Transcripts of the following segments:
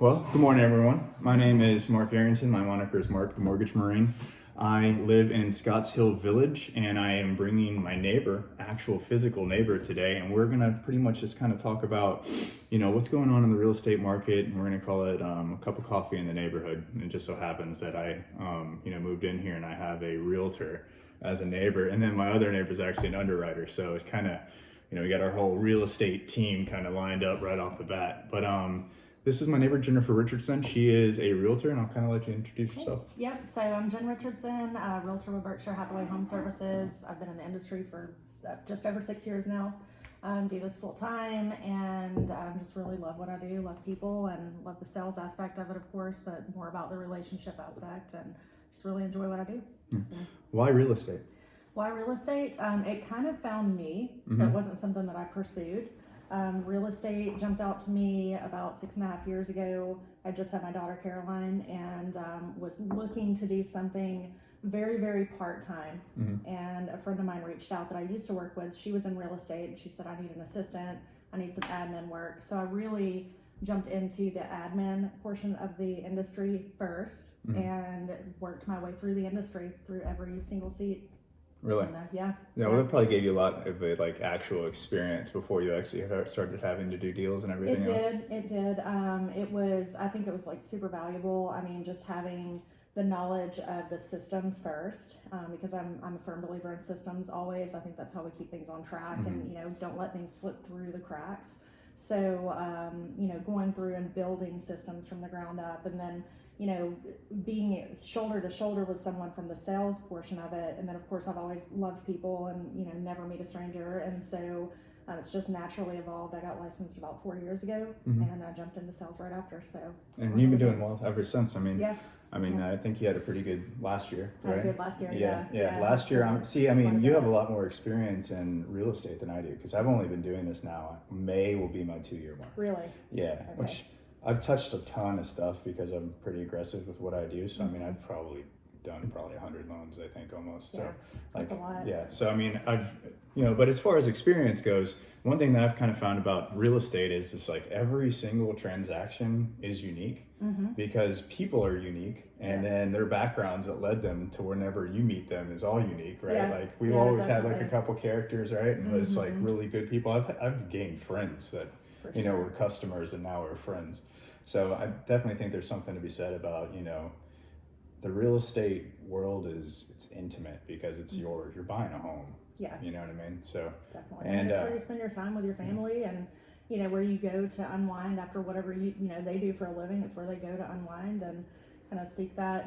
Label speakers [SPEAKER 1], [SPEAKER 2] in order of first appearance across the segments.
[SPEAKER 1] Well, good morning, everyone. My name is Mark Arrington. My moniker is Mark, the Mortgage Marine. I live in Scotts Hill Village, and I am bringing my neighbor, actual physical neighbor, today, and we're gonna pretty much just kind of talk about, what's going on in the real estate market, and we're gonna call it a cup of coffee in the neighborhood. And it just so happens that I, moved in here, and I have a realtor as a neighbor, and then my other neighbor is actually an underwriter. So it's kind of, we got our whole real estate team kind of lined up right off the bat. But this is my neighbor, Jennifer Richardson. She is a realtor, and I'll kind of let you introduce yourself.
[SPEAKER 2] Yep, so I'm Jen Richardson, realtor with Berkshire Hathaway Home Services. I've been in the industry for just over 6 years now. Do this full time, and just really love what I do, love people, and love the sales aspect of it, of course, but more about the relationship aspect, and just really enjoy what I do. So,
[SPEAKER 1] Why real estate?
[SPEAKER 2] why real estate? It kind of found me, so it wasn't something that I pursued. Real estate jumped out to me about 6.5 years ago. I just had my daughter Caroline, and was looking to do something very, very part-time. And a friend of mine reached out that I used to work with. She was in real estate, and she said, I need an assistant. I need some admin work. So I really jumped into the admin portion of the industry first, and worked my way through the industry, through every single seat.
[SPEAKER 1] Really?
[SPEAKER 2] Yeah.
[SPEAKER 1] Well, it probably gave you a lot of actual experience before you actually started having to do deals and everything else.
[SPEAKER 2] It did. I think it was like super valuable. I mean, just having the knowledge of the systems first, because I'm a firm believer in systems always. I think that's how we keep things on track, and, don't let things slip through the cracks. So, going through and building systems from the ground up, and then, being shoulder to shoulder with someone from the sales portion of it. And then, of course, I've always loved people, and, never meet a stranger. And so it's just naturally evolved. I got licensed about 4 years ago, and I jumped into sales right after. So,
[SPEAKER 1] and you've been doing well ever since.
[SPEAKER 2] Yeah.
[SPEAKER 1] I think you had a pretty good last year, right?
[SPEAKER 2] I had a good last year.
[SPEAKER 1] Yeah. Last year, you have a lot more experience in real estate than I do, because I've only been doing this now. May will be my 2-year mark.
[SPEAKER 2] Really?
[SPEAKER 1] Yeah,
[SPEAKER 2] Okay.
[SPEAKER 1] which I've touched a ton of stuff because I'm pretty aggressive with what I do. So I've probably done 100 loans, I think, almost.
[SPEAKER 2] Yeah,
[SPEAKER 1] So
[SPEAKER 2] that's a lot.
[SPEAKER 1] Yeah. So but as far as experience goes, one thing that I've kind of found about real estate is it's like every single transaction is unique, because people are unique, and then their backgrounds that led them to whenever you meet them is all unique, right?
[SPEAKER 2] Yeah.
[SPEAKER 1] Like we've
[SPEAKER 2] Yeah,
[SPEAKER 1] always had
[SPEAKER 2] definitely.
[SPEAKER 1] like a couple characters, right? And it's like really good people. I've gained friends that
[SPEAKER 2] For sure.
[SPEAKER 1] were customers and now we're friends. So I definitely think there's something to be said about, the real estate world it's intimate, because it's yours. You're buying a home.
[SPEAKER 2] Yeah.
[SPEAKER 1] You know what I mean? So
[SPEAKER 2] Definitely. And it's where you spend your time with your family, and where you go to unwind after whatever they do for a living. It's where they go to unwind and kind of seek that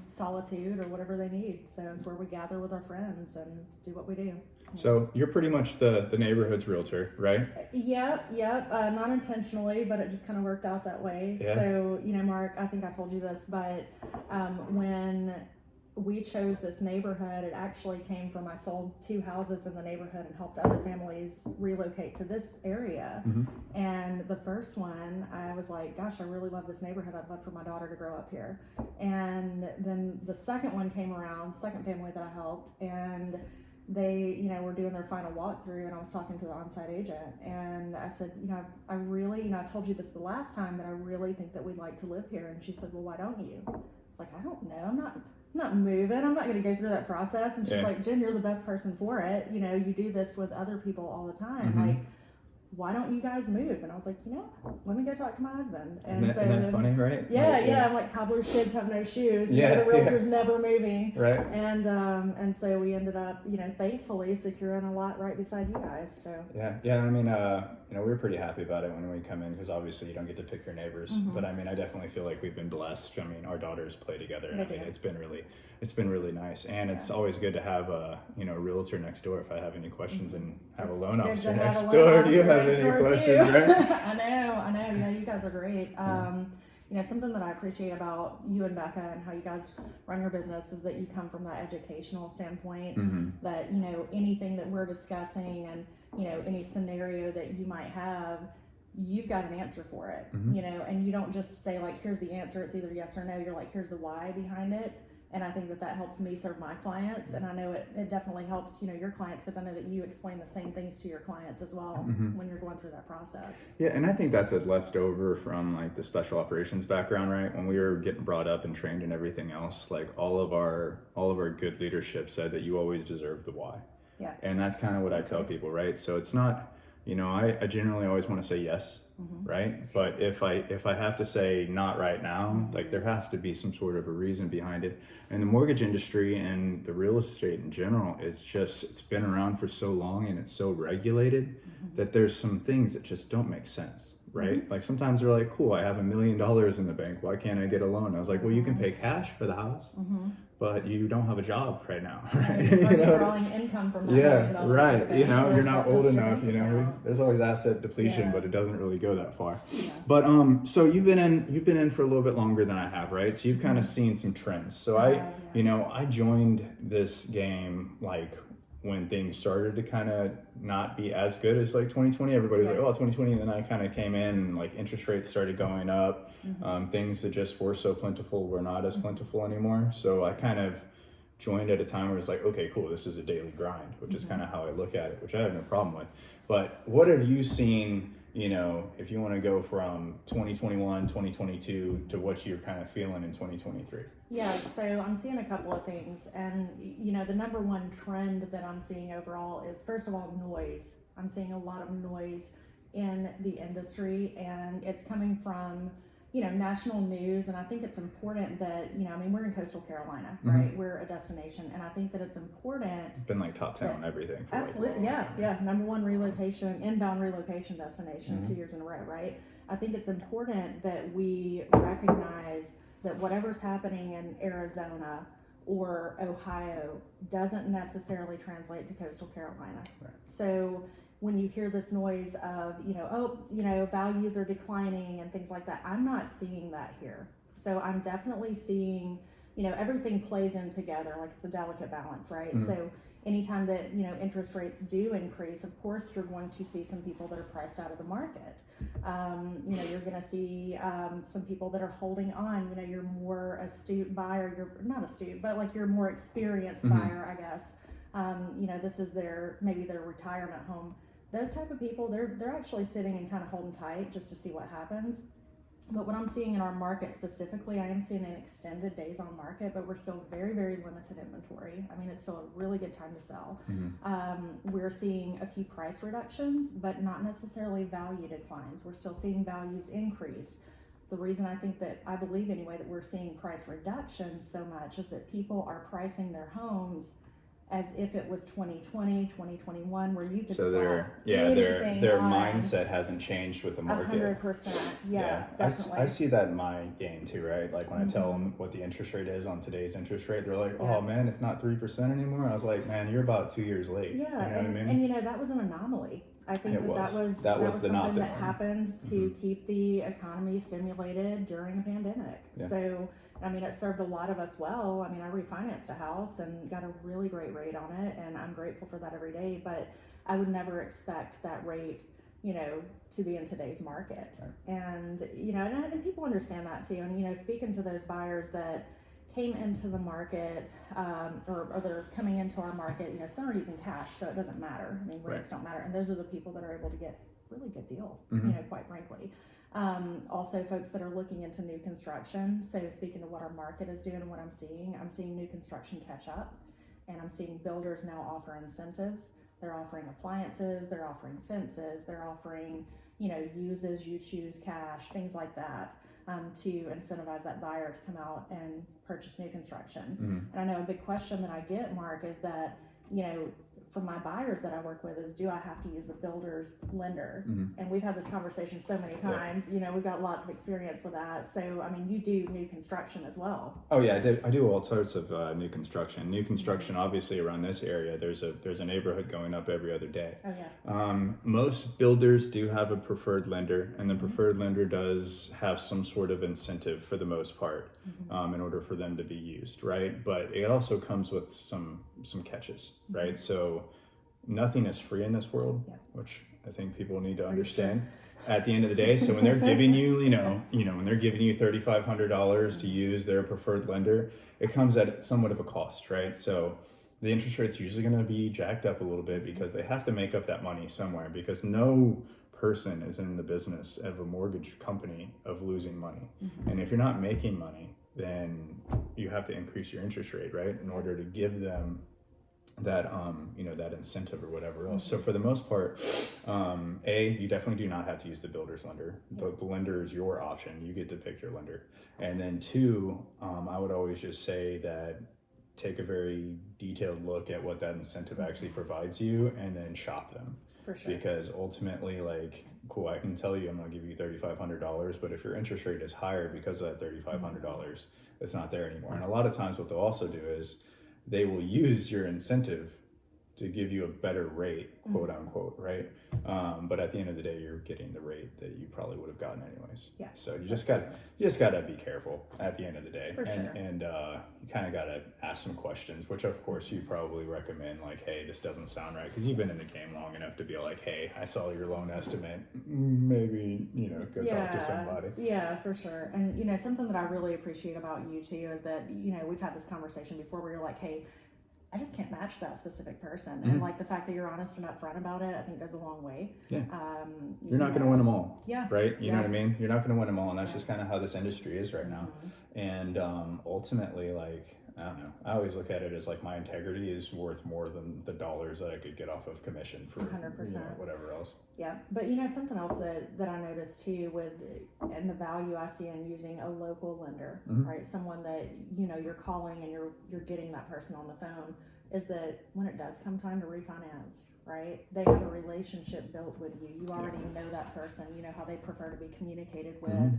[SPEAKER 2] solitude or whatever they need. So it's where we gather with our friends and do what we do.
[SPEAKER 1] So you're pretty much the neighborhood's realtor, right?
[SPEAKER 2] Yep. Not intentionally, but it just kind of worked out that way.
[SPEAKER 1] Yeah.
[SPEAKER 2] So Mark, I think I told you this, but when we chose this neighborhood, it actually came from I sold 2 houses in the neighborhood and helped other families relocate to this area. And the first one, I was like, gosh, I really love this neighborhood. I'd love for my daughter to grow up here. And then the second one came around, second family that I helped, and they, were doing their final walkthrough, and I was talking to the on-site agent, and I said, I really, I told you this the last time, that I really think that we'd like to live here. And she said, well, why don't you? It's like, I don't know. I'm not moving. I'm not going to go through that process. And she's like, Jen, you're the best person for it. You do this with other people all the time. Like, why don't you guys move? And I was like, let me go talk to my husband. And
[SPEAKER 1] Isn't that funny, right?
[SPEAKER 2] Yeah. I'm like, cobbler's kids have no shoes.
[SPEAKER 1] Yeah,
[SPEAKER 2] The realtor's never moving.
[SPEAKER 1] Right.
[SPEAKER 2] And so we ended up, thankfully securing a lot right beside you guys. So
[SPEAKER 1] Yeah. We were pretty happy about it when we come in, because obviously you don't get to pick your neighbors. But I definitely feel like we've been blessed. Our daughters play together, and it's been really nice. And it's always good to have a realtor next door if I have any questions, and have a loan officer next door. Do you have any questions? Right?
[SPEAKER 2] I know. Yeah, you guys are great. Something that I appreciate about you and Becca and how you guys run your business is that you come from that educational standpoint, that, anything that we're discussing and, any scenario that you might have, you've got an answer for it, and you don't just say like, here's the answer. It's either yes or no. You're like, here's the why behind it. And I think that that helps me serve my clients, and I know it definitely helps, your clients, because I know that you explain the same things to your clients as well when you're going through that process.
[SPEAKER 1] Yeah, and I think that's a leftover from like the special operations background, right? When we were getting brought up and trained and everything else, like all of our good leadership said that you always deserve the why.
[SPEAKER 2] Yeah.
[SPEAKER 1] And that's kind of what I tell people, right? So it's not, I generally always want to say yes, right? But if I have to say not right now, like there has to be some sort of a reason behind it. And the mortgage industry and the real estate in general, it's been around for so long and it's so regulated that there's some things that just don't make sense, right? Like sometimes they're like, cool, I have $1 million in the bank. Why can't I get a loan? I was like, well, you can pay cash for the house, but you don't have a job right now, right?
[SPEAKER 2] You're drawing income from that $1 million
[SPEAKER 1] right.
[SPEAKER 2] bank,
[SPEAKER 1] You're not old
[SPEAKER 2] just
[SPEAKER 1] enough,
[SPEAKER 2] true?
[SPEAKER 1] there's always asset depletion,
[SPEAKER 2] Yeah.
[SPEAKER 1] but it doesn't really go that far.
[SPEAKER 2] Yeah.
[SPEAKER 1] But so you've been in for a little bit longer than I have, right? So you've kind of seen some trends. So I joined this game like when things started to kind of not be as good as like 2020. Everybody was like, oh, 2020. And then I kind of came in and like interest rates started going up. Things that just were so plentiful were not as plentiful anymore. So I kind of joined at a time where it's like, okay, cool, this is a daily grind, which is kind of how I look at it, which I have no problem with. But what have you seen, if you want to go from 2021, 2022 to what you're kind of feeling in 2023?
[SPEAKER 2] Yeah, so I'm seeing a couple of things. And, the number one trend that I'm seeing overall is, first of all, noise. I'm seeing a lot of noise in the industry, and it's coming from, national news. And I think it's important that, we're in coastal Carolina, right? We're a destination. And I think that it's important.
[SPEAKER 1] It's been like top 10 on everything.
[SPEAKER 2] Absolutely. Yeah. Number one inbound relocation destination 2 years in a row, right? I think it's important that we recognize that whatever's happening in Arizona or Ohio doesn't necessarily translate to coastal Carolina.
[SPEAKER 1] Right.
[SPEAKER 2] So when you hear this noise of, values are declining and things like that, I'm not seeing that here. So I'm definitely seeing, everything plays in together, like it's a delicate balance, right? So anytime that, interest rates do increase, of course, you're going to see some people that are priced out of the market. You're going to see some people that are holding on. You're more astute buyer. You're not astute, but like you're a more experienced buyer, I guess. This is maybe their retirement home. Those type of people, they're actually sitting and kind of holding tight just to see what happens. But what I'm seeing in our market specifically, I am seeing an extended days on market, but we're still very, very limited inventory. I mean, it's still a really good time to sell. We're seeing a few price reductions, but not necessarily value declines. We're still seeing values increase. The reason I believe anyway, that we're seeing price reductions so much is that people are pricing their homes as if it was 2020, 2021, where you could sell
[SPEAKER 1] their mindset hasn't changed with the market.
[SPEAKER 2] 100%. Yeah, definitely.
[SPEAKER 1] I see that in my game too, right? Like when I tell them what the interest rate is on today's interest rate, they're like, oh man, it's not 3% anymore. I was like, man, you're about 2 years late.
[SPEAKER 2] Yeah,
[SPEAKER 1] you know
[SPEAKER 2] and,
[SPEAKER 1] what I mean?
[SPEAKER 2] and that was an anomaly. I think that was
[SPEAKER 1] the
[SPEAKER 2] something that happened to keep the economy stimulated during a pandemic.
[SPEAKER 1] Yeah.
[SPEAKER 2] So, it served a lot of us well. I refinanced a house and got a really great rate on it, and I'm grateful for that every day. But I would never expect that rate, to be in today's market. Right. And, and people understand that too. And, speaking to those buyers that came into the market, or they're coming into our market, some are using cash, so it doesn't matter. Rates don't matter. And those are the people that are able to get really good deal, quite frankly. Also folks that are looking into new construction. So speaking to what our market is doing and what I'm seeing new construction catch up, and I'm seeing builders now offer incentives. They're offering appliances, they're offering fences, they're offering, use as you choose cash, things like that, to incentivize that buyer to come out and purchase new construction. And I know a big question that I get, Mark, is that, from my buyers that I work with is, do I have to use the builder's lender? And we've had this conversation so many times. We've got lots of experience with that. So, you do new construction as well.
[SPEAKER 1] Oh yeah, I do all sorts of new construction. New construction, obviously around this area, there's a neighborhood going up every other day.
[SPEAKER 2] Oh yeah.
[SPEAKER 1] Most builders do have a preferred lender, and the preferred lender does have some sort of incentive for the most part, in order for them to be used, right? But it also comes with some catches, right? So nothing is free in this world, which I think people need to understand. at the end of the day. So when they're giving you, when they're giving you $3,500 to use their preferred lender, it comes at somewhat of a cost, right? So the interest rate's usually going to be jacked up a little bit because they have to make up that money somewhere, because no person is in the business of a mortgage company of losing money. And if you're not making money, then you have to increase your interest rate, right, in order to give them that that incentive or whatever else. So for the most part, you definitely do not have to use the builder's lender. The lender is your option. You get to pick your lender. And then two, I would always just say that take a very detailed look at what that incentive actually provides you, and then shop them.
[SPEAKER 2] For sure.
[SPEAKER 1] Because ultimately, like, cool, I can tell you I'm going to give you $3,500, but if your interest rate is higher because of that $3,500, it's not there anymore. And a lot of times what they'll also do is they will use your incentive to give you a better rate, quote unquote, right? But at the end of the day, you're getting the rate that you probably would have gotten anyways.
[SPEAKER 2] Yeah.
[SPEAKER 1] So you just gotta be careful at the end of the day.
[SPEAKER 2] For sure.
[SPEAKER 1] And you kind of gotta ask some questions, which of course you probably recommend, like, hey, this doesn't sound right, because you've been in the game long enough to be like, hey, I saw your loan estimate, maybe go talk to somebody.
[SPEAKER 2] Yeah, for sure. And something that I really appreciate about you too is that we've had this conversation before where you're like, hey, I just can't match that specific person. And like the fact that you're honest and upfront about it, I think goes a long way.
[SPEAKER 1] Yeah. You're not going to win them all.
[SPEAKER 2] Yeah.
[SPEAKER 1] Right? You know what I mean? You're not going to win them all. And that's just kind of how this industry is right now. And ultimately, like, I don't know, I always look at it as like my integrity is worth more than the dollars that I could get off of commission for
[SPEAKER 2] 100%.
[SPEAKER 1] Whatever else.
[SPEAKER 2] Yeah. But something else that I noticed too and the value I see in using a local lender, right? Someone that, you're calling and you're getting that person on the phone, is that when it does come time to refinance, right? They have a relationship built with you. You already know that person. You know how they prefer to be communicated with.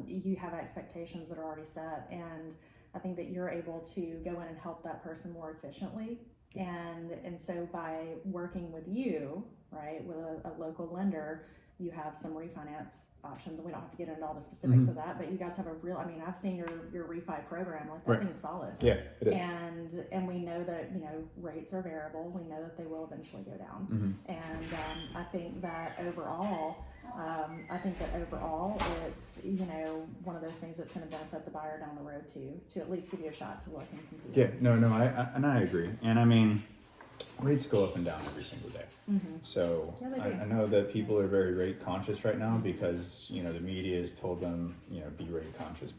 [SPEAKER 2] You have expectations that are already set. And I think that you're able to go in and help that person more efficiently. And so by working with you, right, with a local lender, you have some refinance options, and we don't have to get into all the specifics of that, but you guys have I've seen your refi program, like that thing's solid.
[SPEAKER 1] Yeah, it is.
[SPEAKER 2] And we know that, rates are variable. We know that they will eventually go down. And I think that overall, it's, one of those things that's going to benefit the buyer down the road too, to at least give you a shot to look and compete.
[SPEAKER 1] Yeah, no, I agree. And I mean, rates go up and down every single day. So I know that people are very rate conscious right now because, the media has told them, be rate conscious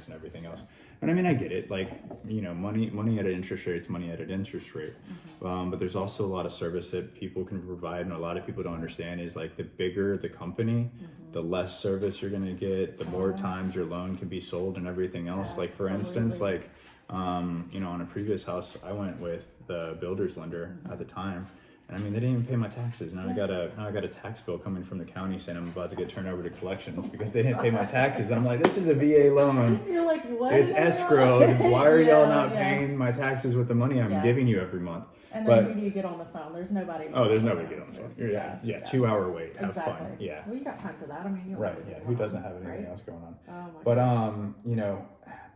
[SPEAKER 1] and everything else. And I mean, I get it. Like, money at an interest rate, it's money at an interest rate. But there's also a lot of service that people can provide, and a lot of people don't understand is, like, the bigger the company, the less service you're going to get, the more times your loan can be sold and everything else. Like, for instance, like, on a previous house, I went with the builder's lender at the time. And I mean, they didn't even pay my taxes. Now I got a tax bill coming from the county saying I'm about to get turned over to collections because they didn't pay my taxes. And I'm like, this is a VA loan.
[SPEAKER 2] You're like, what?
[SPEAKER 1] It's escrowed. Why are y'all not paying my taxes with the money I'm giving you every month?
[SPEAKER 2] And then who do you get on the phone? There's nobody.
[SPEAKER 1] There's nobody to get on the phone. Yeah. 2 hour wait. Have fun. Yeah.
[SPEAKER 2] Well, you got time for that. I mean,
[SPEAKER 1] right. Yeah. Who doesn't have anything else going on?
[SPEAKER 2] Oh my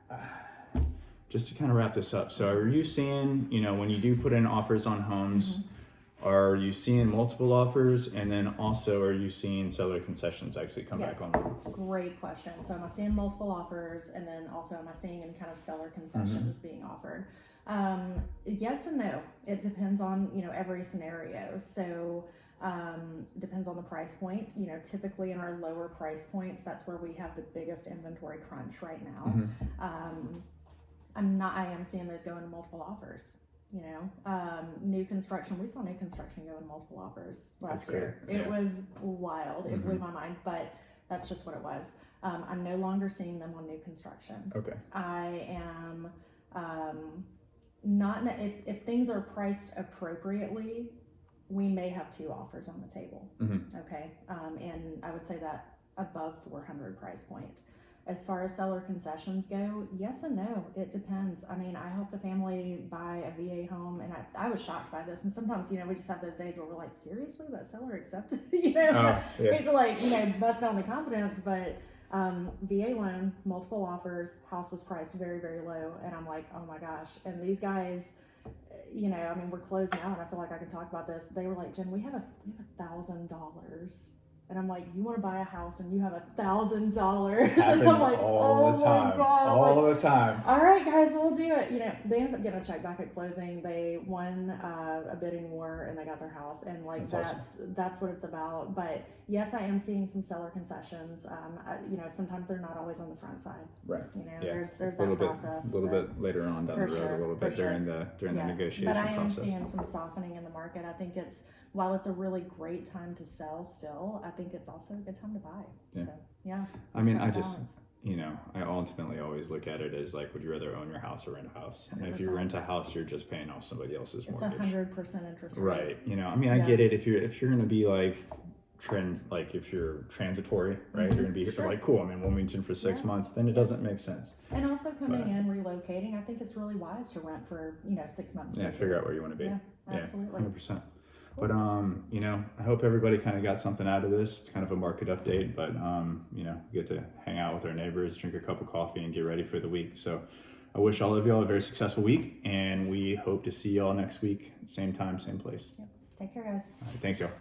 [SPEAKER 1] gosh. Just to kind of wrap this up. So are you seeing, when you do put in offers on homes, are you seeing multiple offers? And then also, are you seeing seller concessions actually come back on?
[SPEAKER 2] Great question. So am I seeing multiple offers? And then also, am I seeing any kind of seller concessions being offered? Yes and no. It depends on, every scenario. So depends on the price point. Typically in our lower price points, that's where we have the biggest inventory crunch right now. I am seeing those go into multiple offers. New construction, we saw new construction go in multiple offers last year. It was wild. It blew my mind, but that's just what it was. I'm no longer seeing them on new construction.
[SPEAKER 1] Okay.
[SPEAKER 2] I am not, if things are priced appropriately, we may have 2 offers on the table. Okay. And I would say that above 400 price point. As far as seller concessions go, yes and no. It depends. I mean, I helped a family buy a VA home, and I was shocked by this. And sometimes, we just have those days where we're like, seriously, that seller accepted? Hate to bust down the confidence, but VA loan, multiple offers, house was priced very, very low, and I'm like, oh my gosh. And these guys, we're closing out, and I feel like I can talk about this. They were like, Jen, we have $1,000 And I'm like, you want to buy a house and you have $1,000. And
[SPEAKER 1] Happens
[SPEAKER 2] I'm like,
[SPEAKER 1] all the time.
[SPEAKER 2] my God. I'm
[SPEAKER 1] All
[SPEAKER 2] like,
[SPEAKER 1] the time.
[SPEAKER 2] all right, guys, we'll do it. You know, they ended up getting a check back at closing. They won a bidding war and they got their house. And like that's what it's about. But yes, I am seeing some seller concessions. You know, sometimes they're not always on the front side.
[SPEAKER 1] Right.
[SPEAKER 2] You know,
[SPEAKER 1] Yeah.
[SPEAKER 2] there's
[SPEAKER 1] a
[SPEAKER 2] that
[SPEAKER 1] little
[SPEAKER 2] process.
[SPEAKER 1] bit, a little bit later on down the road,
[SPEAKER 2] sure,
[SPEAKER 1] a little
[SPEAKER 2] for
[SPEAKER 1] bit
[SPEAKER 2] sure.
[SPEAKER 1] during the negotiation
[SPEAKER 2] But I am
[SPEAKER 1] process.
[SPEAKER 2] seeing some softening in the market. I think while it's a really great time to sell still, I think it's also a good time to buy.
[SPEAKER 1] Yeah.
[SPEAKER 2] So yeah.
[SPEAKER 1] I mean,
[SPEAKER 2] balance.
[SPEAKER 1] you know, I ultimately always look at it as like, would you rather own your house or rent a house? And if you
[SPEAKER 2] 100%.
[SPEAKER 1] rent a house, you're just paying off somebody else's
[SPEAKER 2] It's
[SPEAKER 1] mortgage.
[SPEAKER 2] 100% interest rate.
[SPEAKER 1] Right. You know, I mean, I get it. If you're gonna be like if you're transitory, right? You're gonna be here for like, cool, I'm in Wilmington for 6 months, then it doesn't make sense.
[SPEAKER 2] And also coming in, relocating, I think it's really wise to rent for, 6 months.
[SPEAKER 1] Yeah, figure out where you want to be.
[SPEAKER 2] Yeah, absolutely.
[SPEAKER 1] 100%. But you know, I hope everybody kind of got something out of this. It's kind of a market update, but you know, we get to hang out with our neighbors, drink a cup of coffee, and get ready for the week. So I wish all of y'all a very successful week, and we hope to see y'all next week, same time, same place.
[SPEAKER 2] Yep. Take care, guys.
[SPEAKER 1] All right, thanks, y'all.